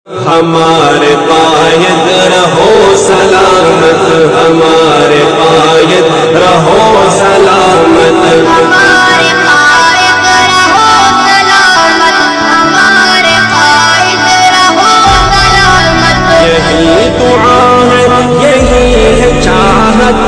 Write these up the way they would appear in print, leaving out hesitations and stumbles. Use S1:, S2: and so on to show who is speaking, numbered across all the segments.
S1: ہمارے قائد رہو سلامت، ہمارے قائد رہو سلامت،
S2: ہمارے قائد رہو سلامت، ہمارے قائد رہو سلامت۔
S1: یہی دعا ہے، یہی ہے چاہت،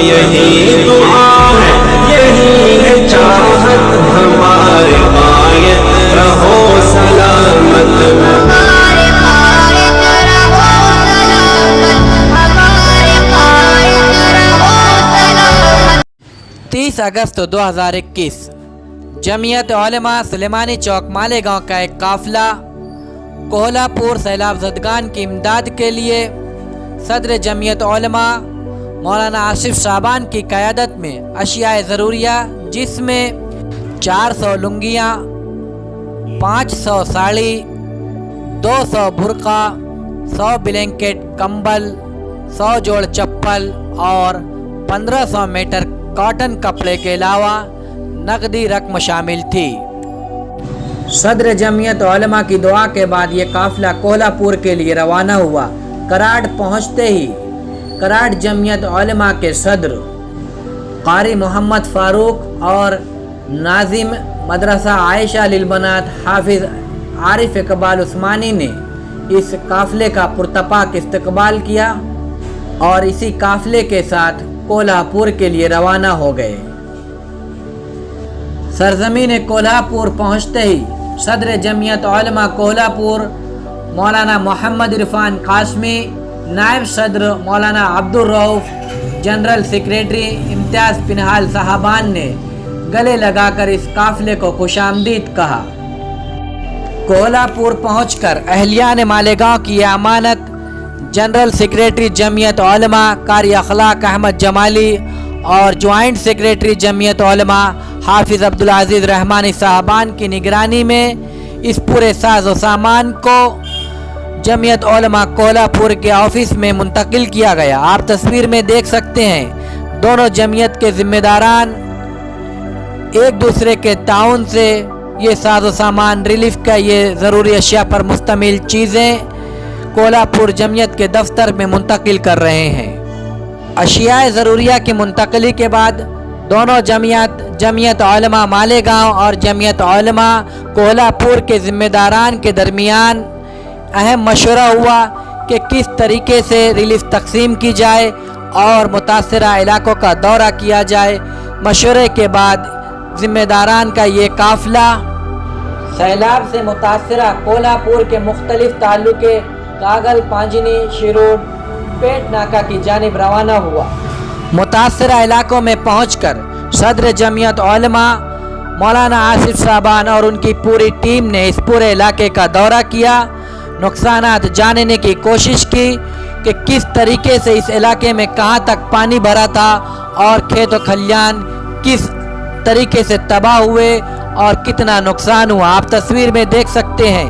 S1: یہی دعا ہے، یہی ہے چاہت، ہمارے قائد رہو سلامت،
S2: ہمارے قائد رہو سلامت، ہمارے قائد رہو سلامت۔
S3: 30 اگست 2021 جمعیت علماء سلیمانی چوک مالیگاؤں کا ایک قافلہ کوہلا پور سیلاب زدگان کی امداد کے لیے صدر جمعیت علماء مولانا آصف شعبان کی قیادت میں اشیاء ضروریہ جس میں 400 لنگیاں، 500 ساڑی، 200 برقع، 100 بلینکٹ کمبل، 100 جوڑ چپل اور 1500 میٹر کاٹن کپڑے کے علاوہ نقدی رقم شامل تھی۔ صدر جمعیت علماء کی دعا کے بعد یہ قافلہ کوہلا پور کے لیے روانہ ہوا۔ کراڑ پہنچتے ہی کراڑ جمعیت علماء کے صدر قاری محمد فاروق اور ناظم مدرسہ عائشہ للبنات حافظ عارف اقبال عثمانی نے اس قافلے کا پرتپاک استقبال کیا اور اسی قافلے کے ساتھ کوہلا پور کے لیے روانہ ہو گئے۔ سرزمین کوہلا پور پہنچتے ہی صدر جمعیت علماء کوہلا پور مولانا محمد عرفان قاسمی، نائب صدر مولانا عبدالرؤف، جنرل سیکریٹری امتیاز پنہال صاحبان نے گلے لگا کر اس قافلے کو خوش آمدید کہا۔ کوہلا پور پہنچ کر اہلیان مالیگاؤں کی یہ امانت جنرل سیکریٹری جمعیت علماء قاری اخلاق احمد جمالی اور جوائنٹ سیکریٹری جمعیت علماء حافظ عبدالعزیز رحمانی صاحبان کی نگرانی میں اس پورے ساز و سامان کو جمعیت علماء کوہلا پور کے آفس میں منتقل کیا گیا۔ آپ تصویر میں دیکھ سکتے ہیں دونوں جمعیت کے ذمہ داران ایک دوسرے کے تعاون سے یہ ساز و سامان ریلیف کا یہ ضروری اشیاء پر مشتمل چیزیں کوہلا پور جمعیت کے دفتر میں منتقل کر رہے ہیں۔ اشیاء ضروریہ کی منتقلی کے بعد دونوں جمعیت علماء مالیگاؤں اور جمعیت علماء کوہلا پور کے ذمہ داران کے درمیان اہم مشورہ ہوا کہ کس طریقے سے ریلیف تقسیم کی جائے اور متاثرہ علاقوں کا دورہ کیا جائے۔ مشورے کے بعد ذمہ داران کا یہ قافلہ سیلاب سے متاثرہ کوہلا پور کے مختلف تعلقے کاگل، پانجنی، شیروڈ، پیٹ ناکا کی جانب روانہ ہوا۔ متاثرہ علاقوں میں پہنچ کر صدر جمعیت علماء مولانا آصف شعبان اور ان کی پوری ٹیم نے اس پورے علاقے کا دورہ کیا، نقصانات جاننے کی کوشش کی کہ کس طریقے سے اس علاقے میں کہاں تک پانی بھرا تھا اور کھیت و کھلیان کس طریقے سے تباہ ہوئے اور کتنا نقصان ہوا۔ آپ تصویر میں دیکھ سکتے ہیں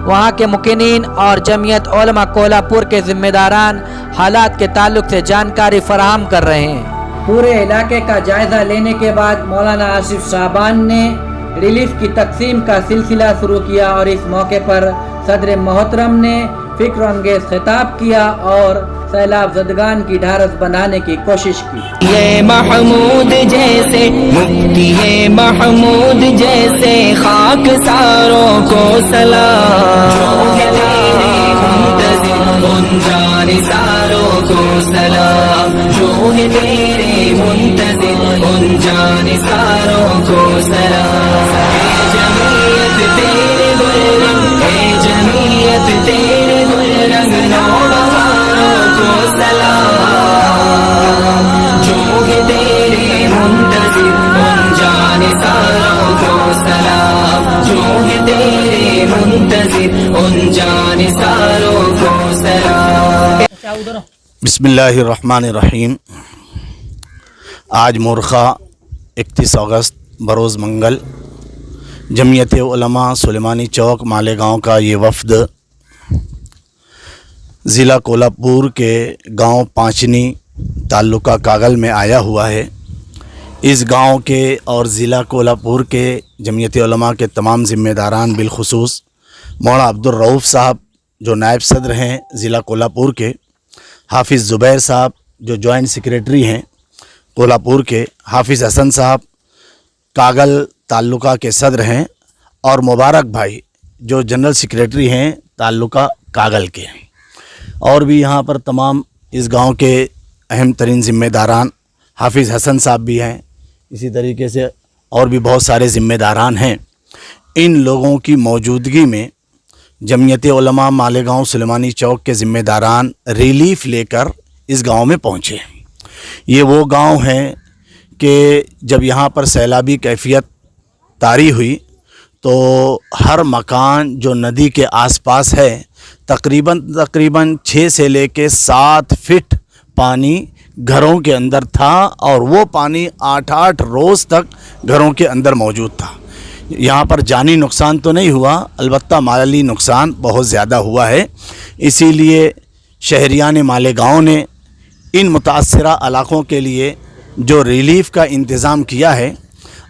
S3: وہاں کے مقنین اور جمعیت علماء کوہلا پور کے ذمہ داران حالات کے تعلق سے جانکاری فراہم کر رہے ہیں۔ پورے علاقے کا جائزہ لینے کے بعد مولانا آصف شعبان نے ریلیف کی تقسیم کا سلسلہ شروع کیا اور اس موقع پر صدر محترم نے فکر انگیز خطاب کیا اور سیلاب زدگان کی ڈھارس بندھانے کی کوشش کی۔
S4: یہ محمود جیسے مفتی ہے، محمود جیسے خاک ساروں کو سلام، ان جان ساروں کو سلام، جو ہے تیرے منتظر ان جان ساروں کو سلام۔ اے جمعیت تیرے گل رنگ، اے جمعیت تیرے گل رنگ، نوبہاروں کو سلام، جو ہے تیرے منتظر ان جان ساروں کو سلام، جو ہے تیرے منتظر ان جان ساروں کو سلام۔
S5: بسم اللہ الرحمن الرحیم۔ آج مورخہ 31 اگست بروز منگل جمعیت علماء سلیمانی چوک مالیگاؤں کا یہ وفد ضلع کوہلا پور کے گاؤں پانچنی تعلقہ کاگل میں آیا ہوا ہے۔ اس گاؤں کے اور ضلع کولہاپور کے جمعیت علماء کے تمام ذمہ داران بالخصوص مولانا عبدالرؤف صاحب جو نائب صدر ہیں ضلع کولہاپور کے، حافظ زبیر صاحب جو جوائنٹ سیکریٹری ہیں کولہاپور کے، حافظ حسن صاحب کاگل تعلقہ کے صدر ہیں، اور مبارک بھائی جو جنرل سیکریٹری ہیں تعلقہ کاگل کے، اور بھی یہاں پر تمام اس گاؤں کے اہم ترین ذمہ داران حافظ حسن صاحب بھی ہیں، اسی طریقے سے اور بھی بہت سارے ذمہ داران ہیں۔ ان لوگوں کی موجودگی میں جمعیت علماء مالیگاؤں سلیمانی چوک کے ذمہ داران ریلیف لے کر اس گاؤں میں پہنچے۔ یہ وہ گاؤں ہیں کہ جب یہاں پر سیلابی کیفیت طاری ہوئی تو ہر مکان جو ندی کے آس پاس ہے تقریباً 6 سے لے کے 7 فٹ پانی گھروں کے اندر تھا، اور وہ پانی 8 روز تک گھروں کے اندر موجود تھا۔ یہاں پر جانی نقصان تو نہیں ہوا، البتہ مالی نقصان بہت زیادہ ہوا ہے۔ اسی لیے شہریان مالیگاؤں نے ان متاثرہ علاقوں کے لیے جو ریلیف کا انتظام کیا ہے،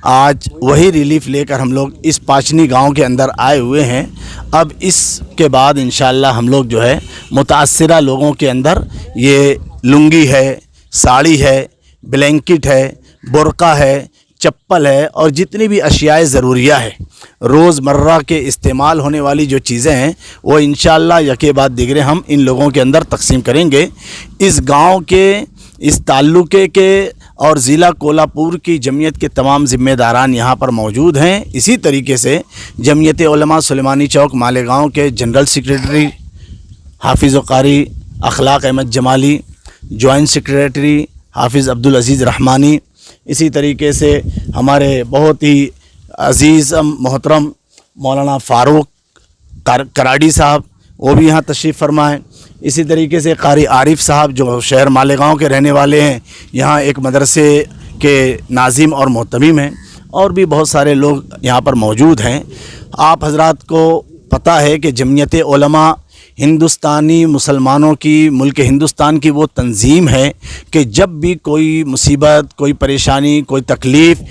S5: آج وہی ریلیف لے کر ہم لوگ اس پاچنی گاؤں کے اندر آئے ہوئے ہیں۔ اب اس کے بعد انشاءاللہ ہم لوگ جو ہے متاثرہ لوگوں کے اندر یہ لنگی ہے، ساڑی ہے، بلینکٹ ہے، برقع ہے، چپل ہے، اور جتنی بھی اشیاء ضروریہ ہے روز مرہ کے استعمال ہونے والی جو چیزیں ہیں وہ انشاءاللہ یکے بعد دیگرے ہم ان لوگوں کے اندر تقسیم کریں گے۔ اس گاؤں کے، اس تعلقے کے اور ضلع کولہاپور کی جمعیت کے تمام ذمہ داران یہاں پر موجود ہیں۔ اسی طریقے سے جمعیت علماء سلیمانی چوک مالیگاؤں کے جنرل سیکریٹری حافظ و قاری اخلاق احمد جمالی، جوائنٹ سیکریٹری حافظ عبدالعزیز رحمانی، اسی طریقے سے ہمارے بہت ہی عزیز محترم مولانا فاروق کراڑی صاحب، وہ بھی یہاں تشریف فرمائیں۔ اسی طریقے سے قاری عارف صاحب جو شہر مالیگاؤں کے رہنے والے ہیں، یہاں ایک مدرسے کے ناظم اور محتمم ہیں، اور بھی بہت سارے لوگ یہاں پر موجود ہیں۔ آپ حضرات کو پتہ ہے کہ جمعیت علماء ہندوستانی مسلمانوں کی، ملک ہندوستان کی وہ تنظیم ہے کہ جب بھی کوئی مصیبت، کوئی پریشانی، کوئی تکلیف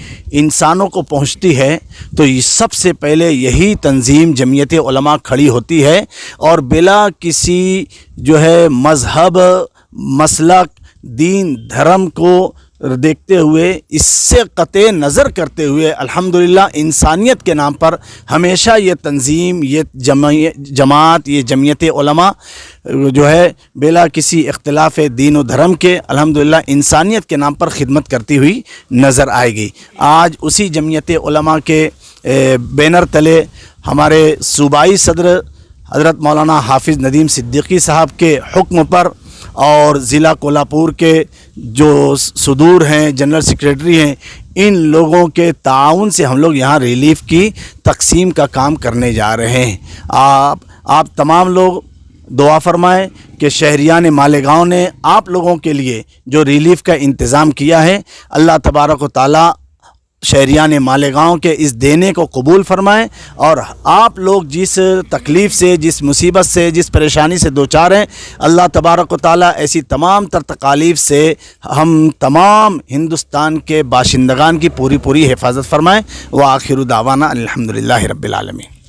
S5: انسانوں کو پہنچتی ہے تو یہ سب سے پہلے یہی تنظیم جمعیت علماء کھڑی ہوتی ہے، اور بلا کسی جو ہے مذہب، مسلک، دین، دھرم کو دیکھتے ہوئے، اس سے قطع نظر کرتے ہوئے الحمدللہ انسانیت کے نام پر ہمیشہ یہ تنظیم، یہ جماعت، یہ جمعیت علماء جو ہے بلا کسی اختلاف دین و دھرم کے الحمدللہ انسانیت کے نام پر خدمت کرتی ہوئی نظر آئے گی۔ آج اسی جمعیت علماء کے بینر تلے ہمارے صوبائی صدر حضرت مولانا حافظ ندیم صدیقی صاحب کے حکم پر، اور ضلع کولہاپور کے جو صدور ہیں، جنرل سیکریٹری ہیں، ان لوگوں کے تعاون سے ہم لوگ یہاں ریلیف کی تقسیم کا کام کرنے جا رہے ہیں۔ آپ تمام لوگ دعا فرمائیں کہ شہریان مالیگاؤں نے آپ لوگوں کے لیے جو ریلیف کا انتظام کیا ہے، اللہ تبارک و تعالی شہریان مالیگاؤں کے اس دینے کو قبول فرمائیں، اور آپ لوگ جس تکلیف سے، جس مصیبت سے، جس پریشانی سے دوچار ہیں، اللہ تبارک و تعالیٰ ایسی تمام تر تکالیف سے ہم تمام ہندوستان کے باشندگان کی پوری حفاظت فرمائیں۔ وآخر دعوانا الحمدللہ رب العالمین۔